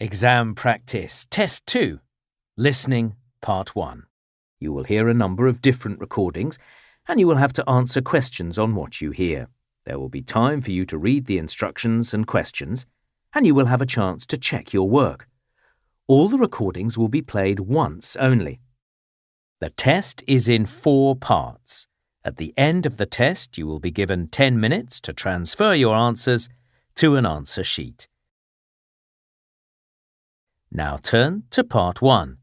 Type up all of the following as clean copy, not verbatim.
Exam Practice Test 2 Listening Part 1. You will hear a number of different recordings and you will have to answer questions on what you hear. There will be time for you to read the instructions and questions and you will have a chance to check your work. All the recordings will be played once only. The test is in 4 parts. At the end of the test, you will be given 10 minutes to transfer your answers to an answer sheet. Now turn to Part 1.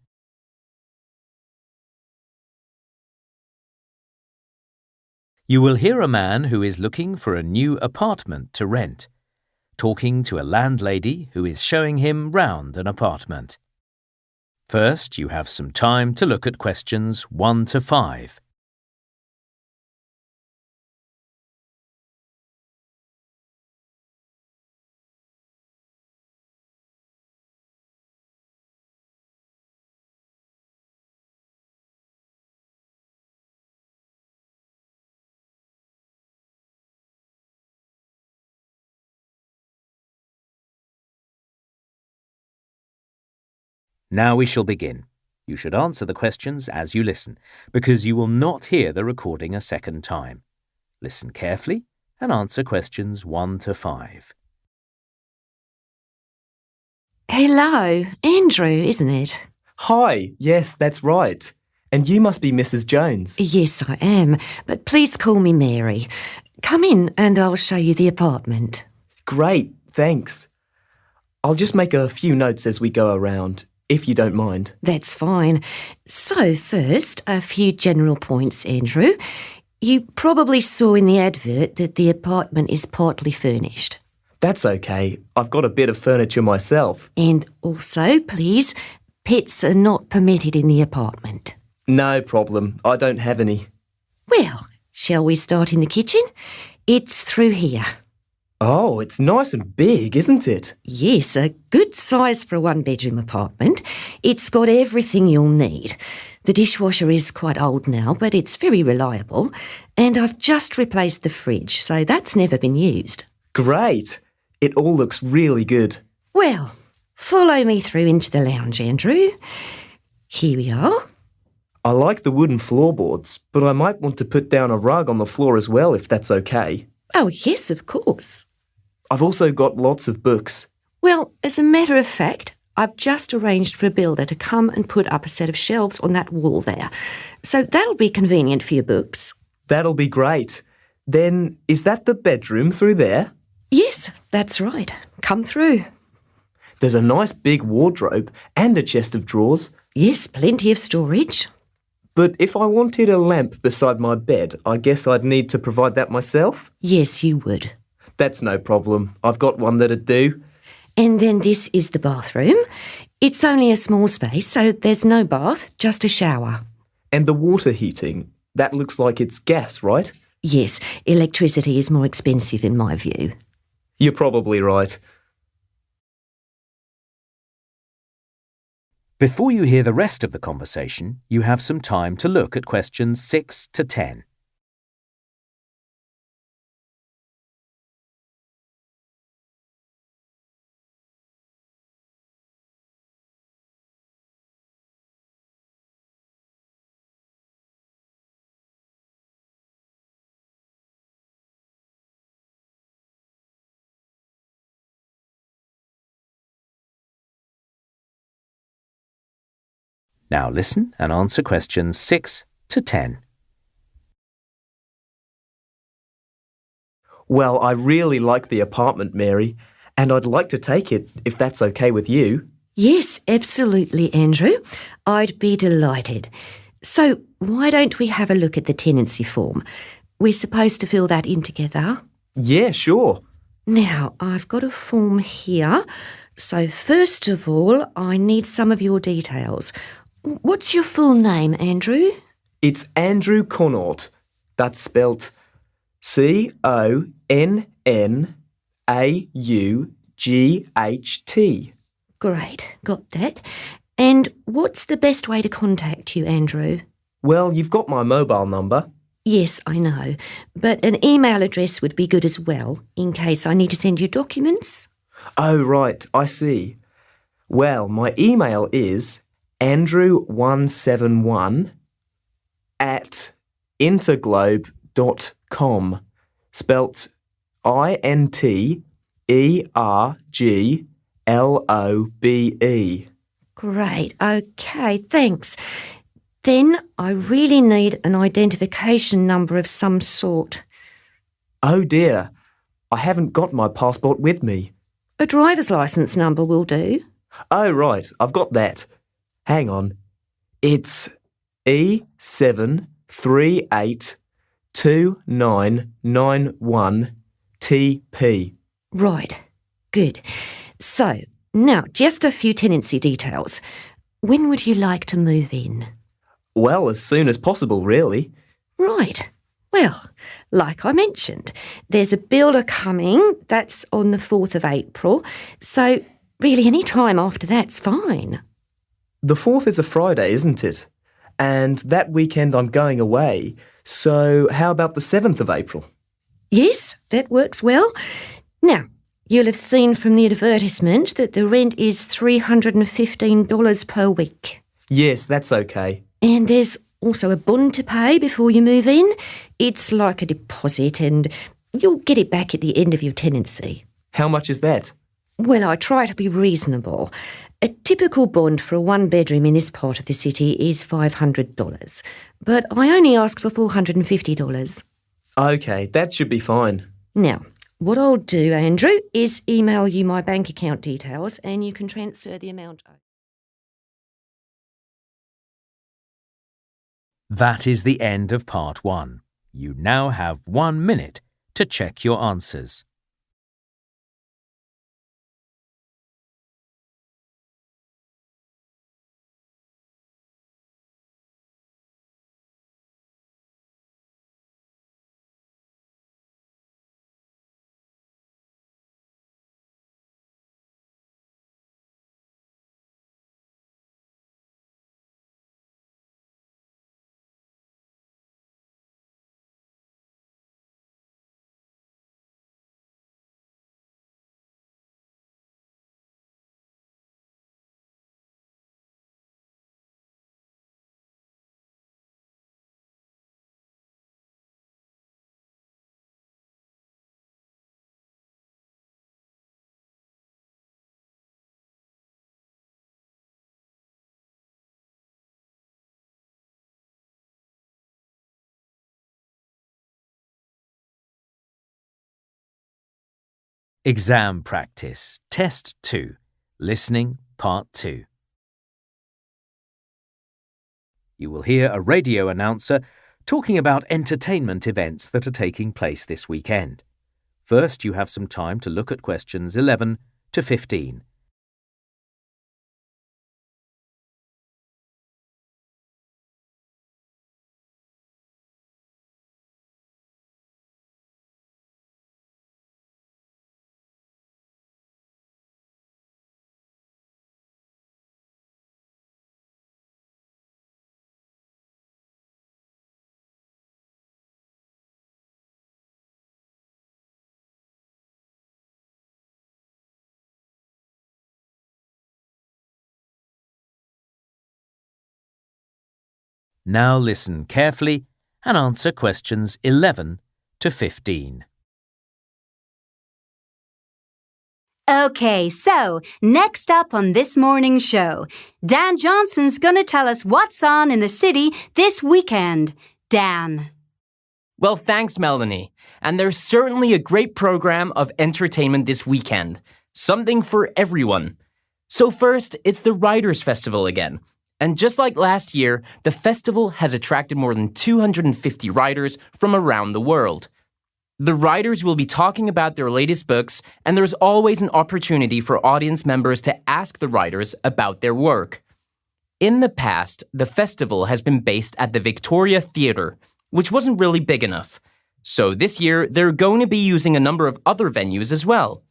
You will hear a man who is looking for a new apartment to rent, talking to a landlady who is showing him round an apartment. First, you have some time to look at questions 1 to 5. Now we shall begin. You should answer the questions as you listen, because you will not hear the recording a second time. Listen carefully and answer questions 1 to 5. Hello, Andrew, isn't it? Hi, yes, that's right. And you must be Mrs. Jones. Yes, I am, but please call me Mary. Come in and I'll show you the apartment. Great, thanks. I'll just make a few notes as we go around, if you don't mind. That's fine. So first, a few general points, Andrew. You probably saw in the advert that the apartment is partly furnished. That's okay. I've got a bit of furniture myself. And also, please, pets are not permitted in the apartment. No problem. I don't have any. Well, shall we start in the kitchen? It's through here. Oh, it's nice and big, isn't it? Yes, a good size for a one-bedroom apartment. It's got everything you'll need. The dishwasher is quite old now, but it's very reliable. And I've just replaced the fridge, so that's never been used. Great. It all looks really good. Well, follow me through into the lounge, Andrew. Here we are. I like the wooden floorboards, but I might want to put down a rug on the floor as well, if that's okay. Oh, yes, of course. I've also got lots of books. Well, as a matter of fact, I've just arranged for a builder to come and put up a set of shelves on that wall there. So that'll be convenient for your books. That'll be great. Then, is that the bedroom through there? Yes, that's right. Come through. There's a nice big wardrobe and a chest of drawers. Yes, plenty of storage. But if I wanted a lamp beside my bed, I guess I'd need to provide that myself? Yes, you would. That's no problem. I've got one that'd do. And then this is the bathroom. It's only a small space, so there's no bath, just a shower. And the water heating, that looks like it's gas, right? Yes, electricity is more expensive in my view. You're probably right. Before you hear the rest of the conversation, you have some time to look at questions 6 to 10. Now listen and answer questions 6 to 10. Well, I really like the apartment, Mary, and I'd like to take it if that's okay with you. Yes, absolutely, Andrew. I'd be delighted. So why don't we have a look at the tenancy form? We're supposed to fill that in together. Yeah, sure. Now, I've got a form here. So first of all, I need some of your details. What's your full name, Andrew? It's Andrew Connaught. That's spelt Connaught. Great, got that. And what's the best way to contact you, Andrew? Well, you've got my mobile number. Yes, I know, but an email address would be good as well, in case I need to send you documents. Oh, right, I see. Well, my email is andrew171@interglobe.com, spelt INTERGLOBE. Great. OK, thanks. Then I really need an identification number of some sort. Oh dear, I haven't got my passport with me. A driver's licence number will do. Oh right, I've got that. Hang on. It's E7382991TP. Right. Good. So, now just a few tenancy details. When would you like to move in? Well, as soon as possible, really. Right. Well, like I mentioned, there's a builder coming. That's on the 4th of April. So, really, any time after that's fine. The 4th is a Friday, isn't it? And that weekend I'm going away. So how about the 7th of April? Yes, that works well. Now, you'll have seen from the advertisement that the rent is $315 per week. Yes, that's okay. And there's also a bond to pay before you move in. It's like a deposit and you'll get it back at the end of your tenancy. How much is that? Well, I try to be reasonable. A typical bond for a one-bedroom in this part of the city is $500, but I only ask for $450. Okay, that should be fine. Now, what I'll do, Andrew, is email you my bank account details and you can transfer the amount over. That is the end of part 1. You now have 1 minute to check your answers. Exam practice, test 2, listening, part 2. You will hear a radio announcer talking about entertainment events that are taking place this weekend. First, you have some time to look at questions 11 to 15. Now listen carefully and answer questions 11 to 15. Okay, so next up on this morning's show, Dan Johnson's gonna tell us what's on in the city this weekend. Dan. Well, thanks, Melanie. And there's certainly a great program of entertainment this weekend. Something for everyone. So first, it's the Writers' Festival again. And just like last year, the festival has attracted more than 250 writers from around the world. The writers will be talking about their latest books, and there's always an opportunity for audience members to ask the writers about their work. In the past, the festival has been based at the Victoria Theatre, which wasn't really big enough. So this year, they're going to be using a number of other venues as well.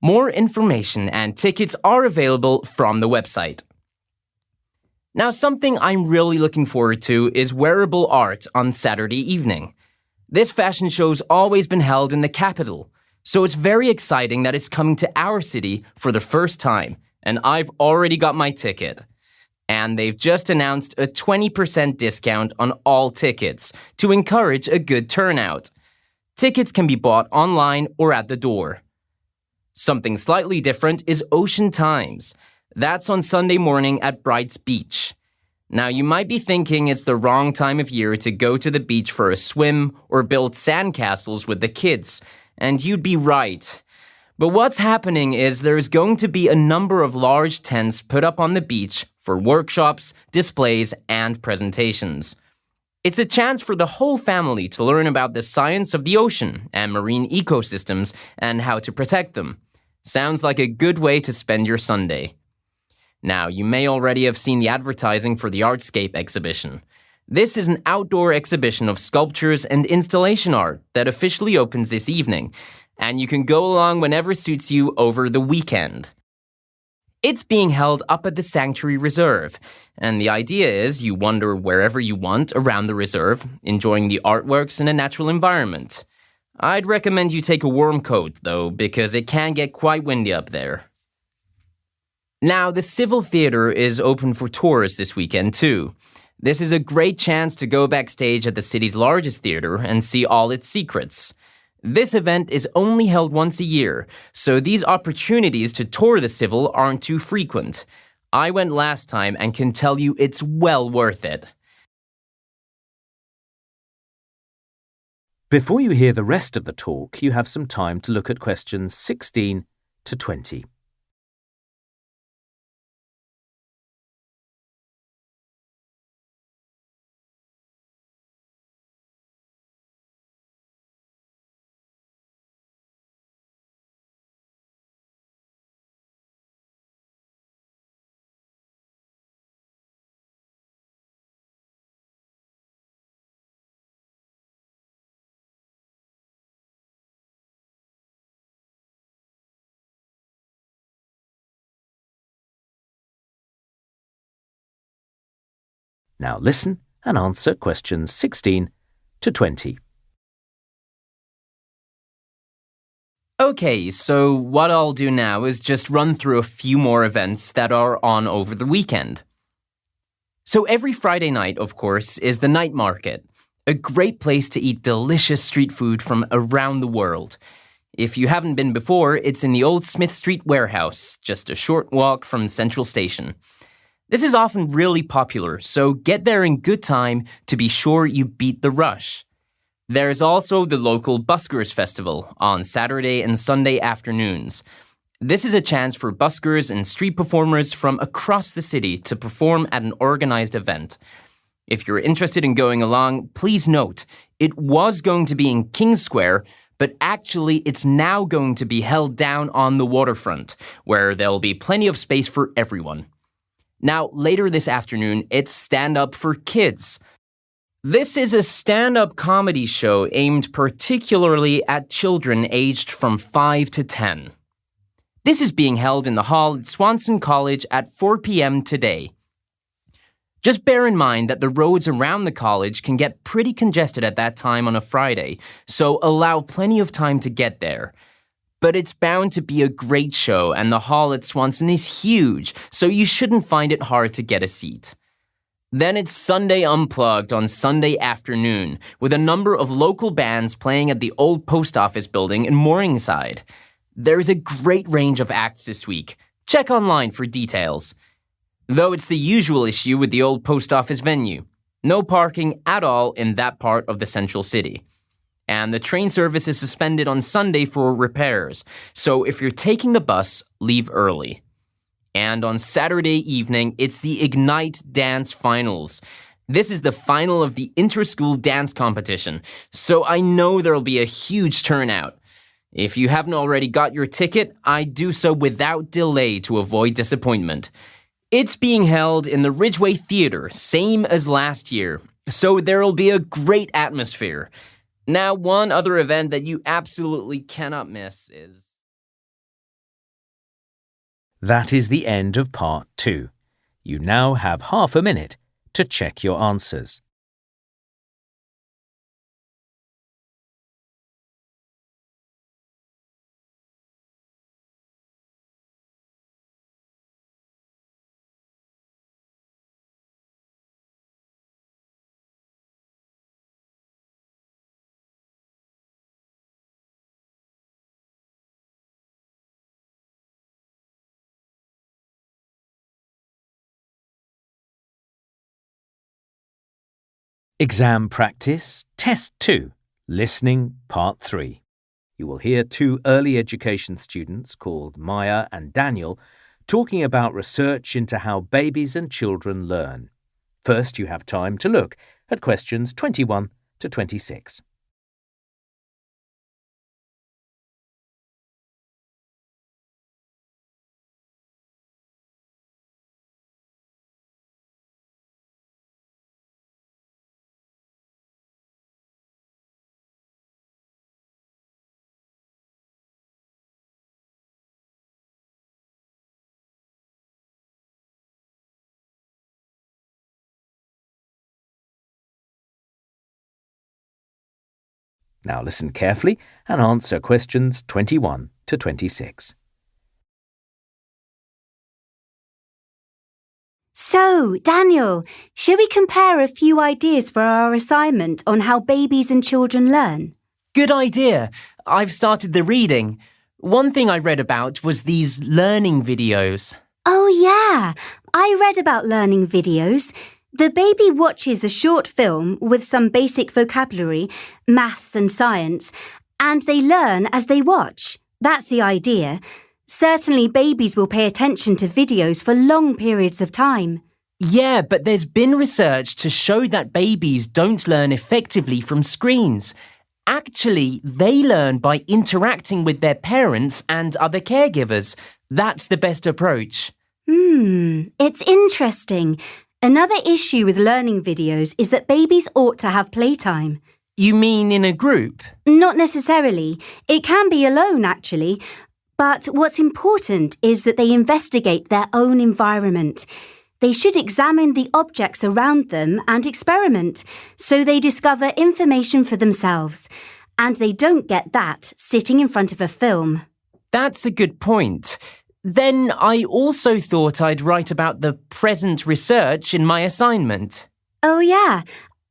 More information and tickets are available from the website. Now, something I'm really looking forward to is wearable art on Saturday evening. This fashion show's always been held in the capital, so it's very exciting that it's coming to our city for the first time, and I've already got my ticket. And they've just announced a 20% discount on all tickets to encourage a good turnout. Tickets can be bought online or at the door. Something slightly different is Ocean Times. That's on Sunday morning at Brights Beach. Now, you might be thinking it's the wrong time of year to go to the beach for a swim or build sandcastles with the kids, and you'd be right. But what's happening is there's going to be a number of large tents put up on the beach for workshops, displays, and presentations. It's a chance for the whole family to learn about the science of the ocean and marine ecosystems and how to protect them. Sounds like a good way to spend your Sunday. Now, you may already have seen the advertising for the Artscape exhibition. This is an outdoor exhibition of sculptures and installation art that officially opens this evening, and you can go along whenever suits you over the weekend. It's being held up at the Sanctuary Reserve, and the idea is you wander wherever you want around the reserve, enjoying the artworks in a natural environment. I'd recommend you take a warm coat, though, because it can get quite windy up there. Now, the Civil Theatre is open for tours this weekend, too. This is a great chance to go backstage at the city's largest theatre and see all its secrets. This event is only held once a year, so these opportunities to tour the Civil aren't too frequent. I went last time and can tell you it's well worth it. Before you hear the rest of the talk, you have some time to look at questions 16 to 20. Now listen and answer questions 16 to 20. Okay, so what I'll do now is just run through a few more events that are on over the weekend. So every Friday night, of course, is the night market, a great place to eat delicious street food from around the world. If you haven't been before, it's in the old Smith Street warehouse, just a short walk from Central Station. This is often really popular, so get there in good time to be sure you beat the rush. There's also the local Buskers Festival on Saturday and Sunday afternoons. This is a chance for buskers and street performers from across the city to perform at an organized event. If you're interested in going along, please note, it was going to be in King Square, but actually it's now going to be held down on the waterfront, where there'll be plenty of space for everyone. Now, later this afternoon, it's Stand Up for Kids. This is a stand-up comedy show aimed particularly at children aged from 5 to 10. This is being held in the hall at Swanson College at 4 p.m. today. Just bear in mind that the roads around the college can get pretty congested at that time on a Friday, so allow plenty of time to get there. But it's bound to be a great show, and the hall at Swanson is huge, so you shouldn't find it hard to get a seat. Then it's Sunday Unplugged on Sunday afternoon, with a number of local bands playing at the old post office building in Morningside. There's a great range of acts this week. Check online for details. Though it's the usual issue with the old post office venue. No parking at all in that part of the central city. And the train service is suspended on Sunday for repairs, so if you're taking the bus, leave early. And on Saturday evening, it's the Ignite Dance Finals. This is the final of the inter-school dance competition, so I know there'll be a huge turnout. If you haven't already got your ticket, I'd do so without delay to avoid disappointment. It's being held in the Ridgeway Theatre, same as last year, so there'll be a great atmosphere. Now, one other event that you absolutely cannot miss is... That is the end of part 2. You now have half a minute to check your answers. Exam practice, test 2, listening, part 3. You will hear 2 early education students called Maya and Daniel talking about research into how babies and children learn. First, you have time to look at questions 21 to 26. Now listen carefully and answer questions 21 to 26. So, Daniel, shall we compare a few ideas for our assignment on how babies and children learn? Good idea. I've started the reading. One thing I read about was these learning videos. Oh, yeah. I read about learning videos. The baby watches a short film with some basic vocabulary, maths and science, and they learn as they watch. That's the idea. Certainly babies will pay attention to videos for long periods of time. Yeah, but there's been research to show that babies don't learn effectively from screens. Actually, they learn by interacting with their parents and other caregivers. That's the best approach. It's interesting. Another issue with learning videos is that babies ought to have playtime. You mean in a group? Not necessarily. It can be alone, actually. But what's important is that they investigate their own environment. They should examine the objects around them and experiment, so they discover information for themselves. And they don't get that sitting in front of a film. That's a good point. Then I also thought I'd write about the present research in my assignment. Oh, yeah.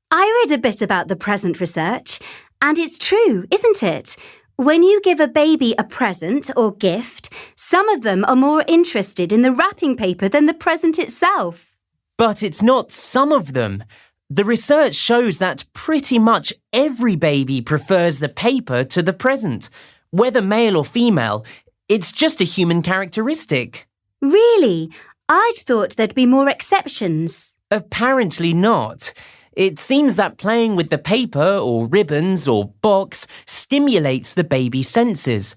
I read a bit about the present research, and it's true, isn't it? When you give a baby a present or gift, some of them are more interested in the wrapping paper than the present itself. But it's not some of them. The research shows that pretty much every baby prefers the paper to the present. Whether male or female, it's just a human characteristic. Really? I'd thought there'd be more exceptions. Apparently not. It seems that playing with the paper or ribbons or box stimulates the baby's senses.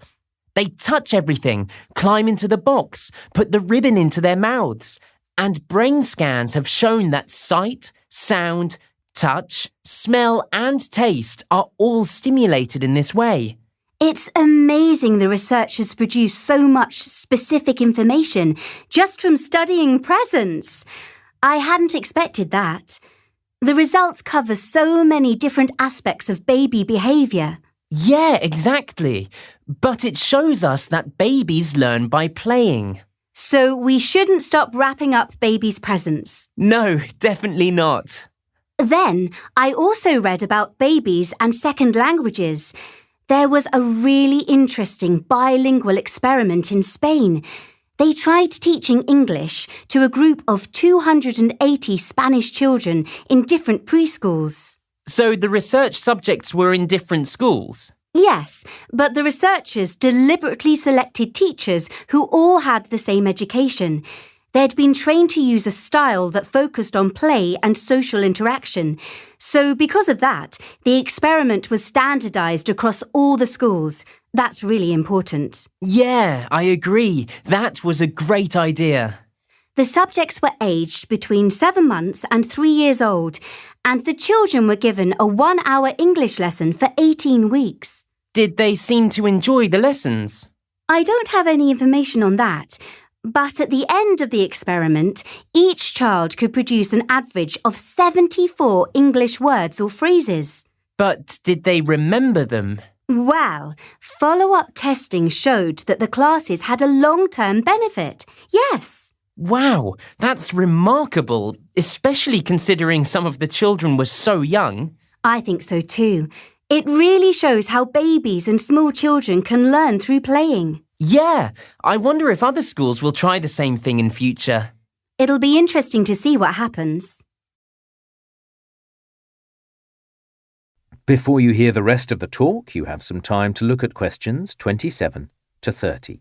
They touch everything, climb into the box, put the ribbon into their mouths. And brain scans have shown that sight, sound, touch, smell and taste are all stimulated in this way. It's amazing the researchers produce so much specific information just from studying presents. I hadn't expected that. The results cover so many different aspects of baby behaviour. Yeah, exactly. But it shows us that babies learn by playing. So we shouldn't stop wrapping up babies' presents. No, definitely not. Then I also read about babies and second languages. There was a really interesting bilingual experiment in Spain. They tried teaching English to a group of 280 Spanish children in different preschools. So the research subjects were in different schools? Yes, but the researchers deliberately selected teachers who all had the same education. They'd been trained to use a style that focused on play and social interaction. So because of that, the experiment was standardised across all the schools. That's really important. Yeah, I agree. That was a great idea. The subjects were aged between 7 months and 3 years old, and the children were given a 1-hour English lesson for 18 weeks. Did they seem to enjoy the lessons? I don't have any information on that. But at the end of the experiment, each child could produce an average of 74 English words or phrases. But did they remember them? Well, follow-up testing showed that the classes had a long-term benefit. Yes. Wow, that's remarkable, especially considering some of the children were so young. I think so too. It really shows how babies and small children can learn through playing. Yeah, I wonder if other schools will try the same thing in future. It'll be interesting to see what happens. Before you hear the rest of the talk, you have some time to look at questions 27 to 30.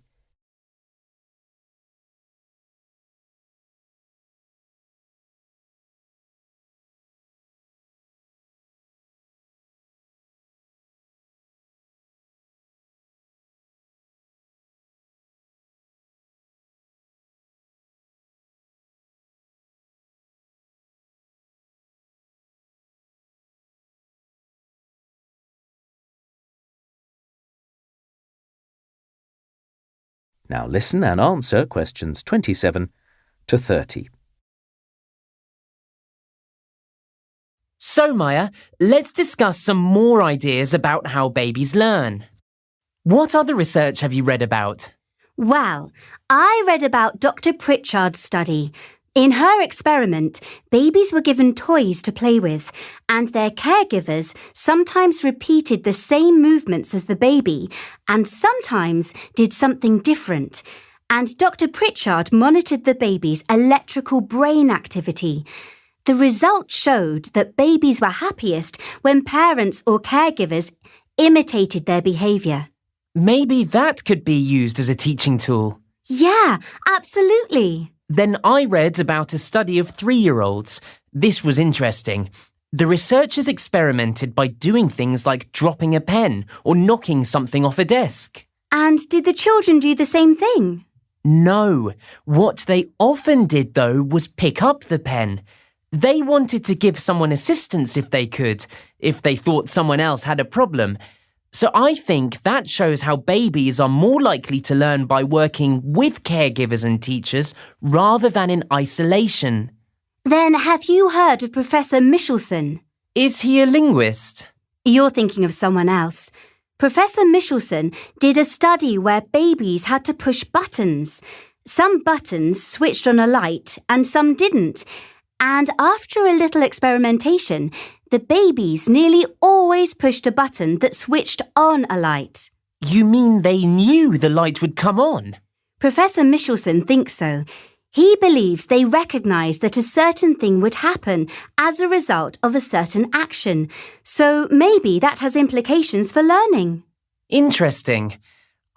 Now listen and answer questions 27 to 30. So, Maya, let's discuss some more ideas about how babies learn. What other research have you read about? Well, I read about Dr. Pritchard's study. In her experiment, babies were given toys to play with, and their caregivers sometimes repeated the same movements as the baby and sometimes did something different. And Dr. Pritchard monitored the baby's electrical brain activity. The results showed that babies were happiest when parents or caregivers imitated their behaviour. Maybe that could be used as a teaching tool. Yeah, absolutely. Then I read about a study of 3-year-olds. This was interesting. The researchers experimented by doing things like dropping a pen or knocking something off a desk. And did the children do the same thing? No. What they often did, though, was pick up the pen. They wanted to give someone assistance if they could, if they thought someone else had a problem. So I think that shows how babies are more likely to learn by working with caregivers and teachers rather than in isolation. Then have you heard of Professor Michelson? Is he a linguist? You're thinking of someone else. Professor Michelson did a study where babies had to push buttons. Some buttons switched on a light and some didn't. And after a little experimentation, the babies nearly always pushed a button that switched on a light. You mean they knew the light would come on? Professor Michelson thinks so. He believes they recognised that a certain thing would happen as a result of a certain action. So maybe that has implications for learning. Interesting.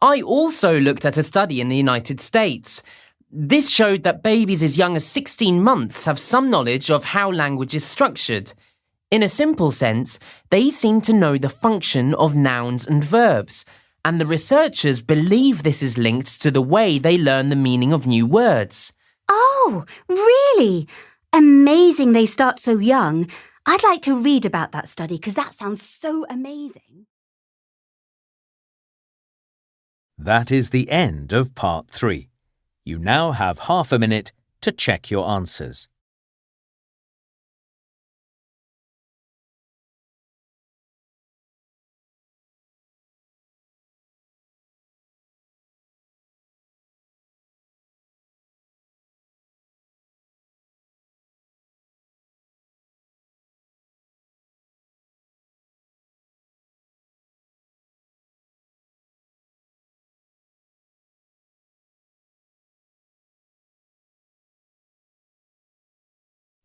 I also looked at a study in the United States. This showed that babies as young as 16 months have some knowledge of how language is structured. In a simple sense, they seem to know the function of nouns and verbs, and the researchers believe this is linked to the way they learn the meaning of new words. Oh, really? Amazing they start so young. I'd like to read about that study because that sounds so amazing. That is the end of part 3. You now have half a minute to check your answers.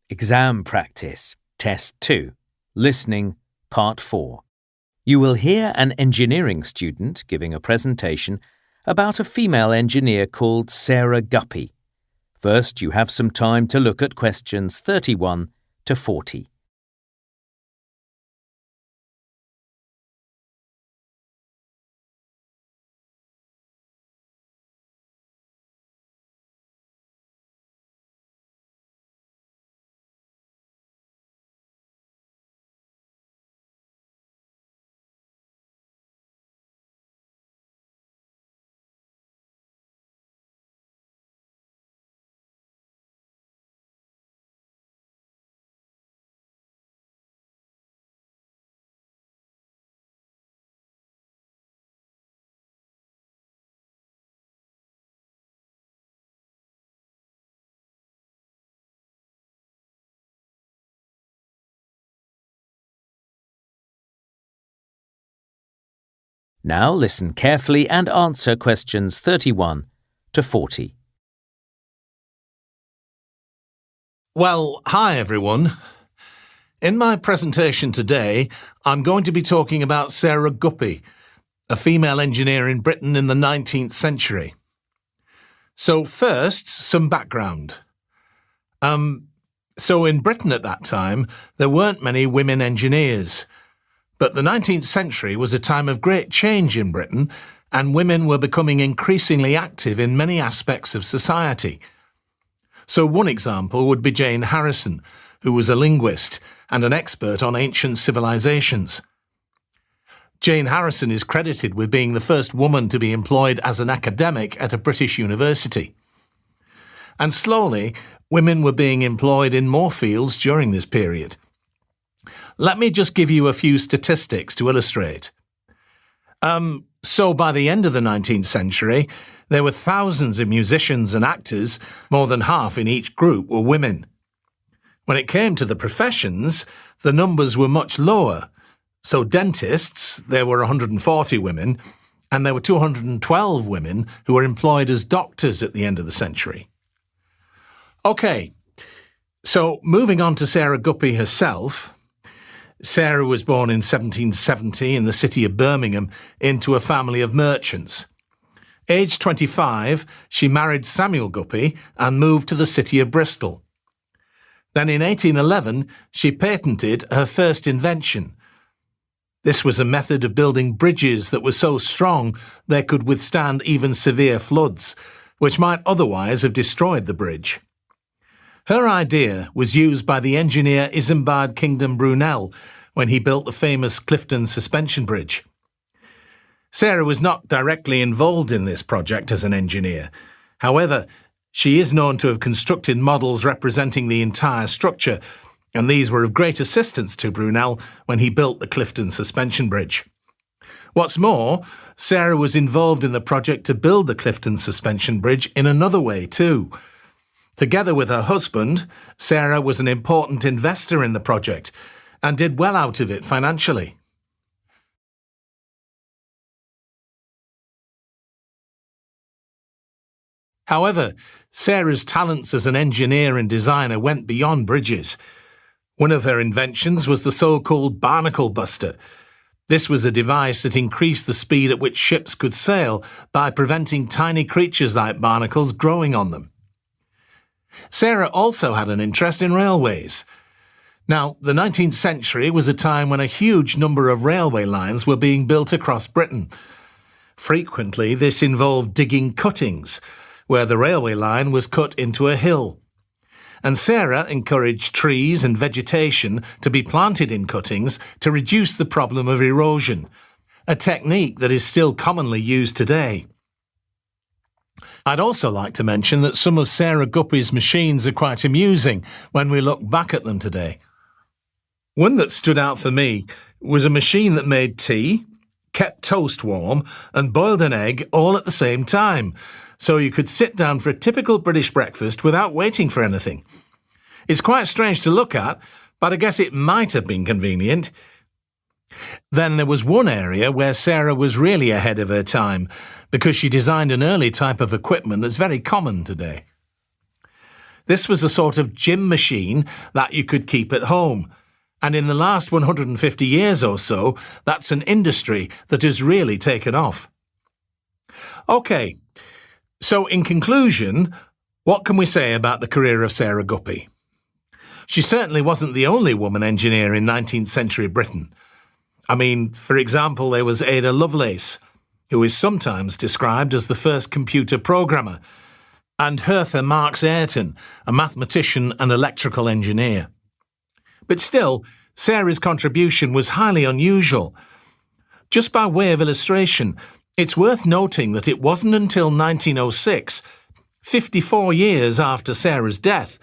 Exam practice, test 2, listening, part 4. You will hear an engineering student giving a presentation about a female engineer called Sarah Guppy. First, you have some time to look at questions 31 to 40. Now listen carefully and answer questions 31 to 40. Well, hi everyone. In my presentation today, I'm going to be talking about Sarah Guppy, a female engineer in Britain in the 19th century. So first, some background. So in Britain at that time, there weren't many women engineers. But the 19th century was a time of great change in Britain, and women were becoming increasingly active in many aspects of society. So one example would be Jane Harrison, who was a linguist and an expert on ancient civilizations. Jane Harrison is credited with being the first woman to be employed as an academic at a British university. And slowly, women were being employed in more fields during this period. Let me just give you a few statistics to illustrate. So by the end of the 19th century, there were thousands of musicians and actors, more than half in each group were women. When it came to the professions, the numbers were much lower. So dentists, there were 140 women, and there were 212 women who were employed as doctors at the end of the century. OK, so moving on to Sarah Guppy herself. Sarah was born in 1770 in the city of Birmingham into a family of merchants. Aged 25, she married Samuel Guppy and moved to the city of Bristol. Then in 1811, she patented her first invention. This was a method of building bridges that was so strong they could withstand even severe floods, which might otherwise have destroyed the bridge. Her idea was used by the engineer Isambard Kingdom Brunel when he built the famous Clifton Suspension Bridge. Sarah was not directly involved in this project as an engineer. However, she is known to have constructed models representing the entire structure, and these were of great assistance to Brunel when he built the Clifton Suspension Bridge. What's more, Sarah was involved in the project to build the Clifton Suspension Bridge in another way too. Together with her husband, Sarah was an important investor in the project and did well out of it financially. However, Sarah's talents as an engineer and designer went beyond bridges. One of her inventions was the so-called barnacle buster. This was a device that increased the speed at which ships could sail by preventing tiny creatures like barnacles growing on them. Sarah also had an interest in railways. Now, the 19th century was a time when a huge number of railway lines were being built across Britain. Frequently, this involved digging cuttings, where the railway line was cut into a hill. And Sarah encouraged trees and vegetation to be planted in cuttings to reduce the problem of erosion, a technique that is still commonly used today. I'd also like to mention that some of Sarah Guppy's machines are quite amusing when we look back at them today. One that stood out for me was a machine that made tea, kept toast warm, and boiled an egg all at the same time, so you could sit down for a typical British breakfast without waiting for anything. It's quite strange to look at, but I guess it might have been convenient. Then there was one area where Sarah was really ahead of her time, because she designed an early type of equipment that's very common today. This was a sort of gym machine that you could keep at home. And in the last 150 years or so, that's an industry that has really taken off. OK, so in conclusion, what can we say about the career of Sarah Guppy? She certainly wasn't the only woman engineer in 19th century Britain. I mean, for example, there was Ada Lovelace, who is sometimes described as the first computer programmer, and Hertha Marks Ayrton, a mathematician and electrical engineer. But still, Sarah's contribution was highly unusual. Just by way of illustration, it's worth noting that it wasn't until 1906, 54 years after Sarah's death,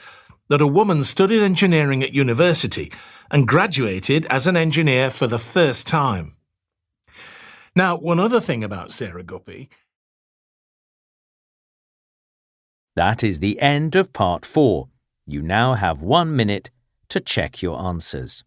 that a woman studied engineering at university and graduated as an engineer for the first time. Now, one other thing about Sarah Guppy. That is the end of part 4. You now have 1 minute to check your answers.